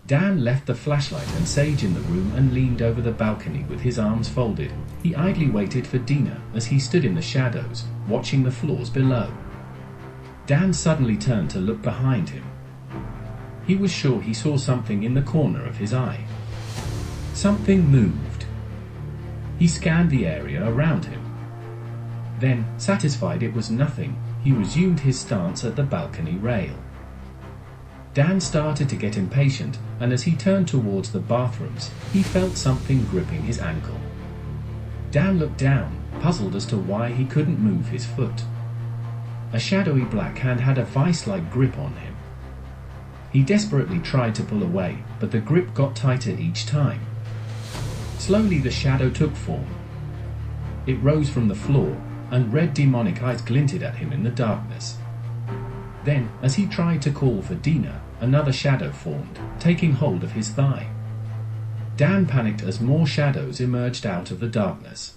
Dan left the flashlight and sage in the room and leaned over the balcony with his arms folded. He idly waited for Dina as he stood in the shadows, watching the floors below. Dan suddenly turned to look behind him. He was sure he saw something in the corner of his eye. Something moved. He scanned the area around him. Then, satisfied it was nothing, he resumed his stance at the balcony rail. Dan started to get impatient, and as he turned towards the bathrooms, he felt something gripping his ankle. Dan looked down, puzzled as to why he couldn't move his foot. A shadowy black hand had a vice-like grip on him. He desperately tried to pull away, but the grip got tighter each time. Slowly the shadow took form. It rose from the floor, and red demonic eyes glinted at him in the darkness. Then, as he tried to call for Dina, another shadow formed, taking hold of his thigh. Dan panicked as more shadows emerged out of the darkness.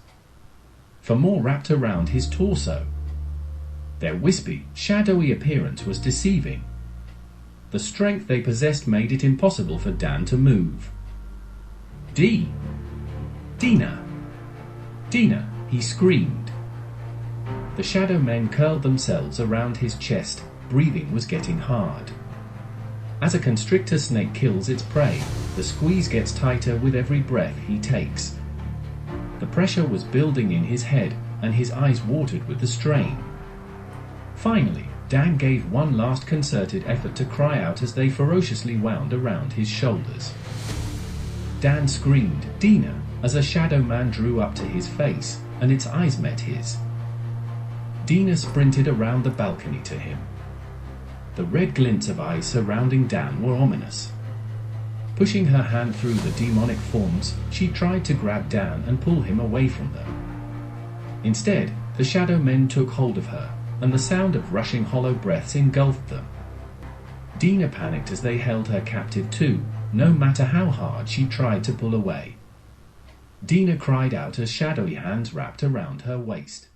For more wrapped around his torso. Their wispy, shadowy appearance was deceiving. The strength they possessed made it impossible for Dan to move. Dina! Dina! He screamed. The shadow men curled themselves around his chest. Breathing was getting hard. As a constrictor snake kills its prey, the squeeze gets tighter with every breath he takes. The pressure was building in his head, and his eyes watered with the strain. Finally, Dan gave one last concerted effort to cry out as they ferociously wound around his shoulders. Dan screamed, "Dina!" as a shadow man drew up to his face, and its eyes met his. Dina sprinted around the balcony to him. The red glints of eyes surrounding Dan were ominous. Pushing her hand through the demonic forms, she tried to grab Dan and pull him away from them. Instead, the shadow men took hold of her, and the sound of rushing hollow breaths engulfed them. Dina panicked as they held her captive too, no matter how hard she tried to pull away. Dina cried out as shadowy hands wrapped around her waist.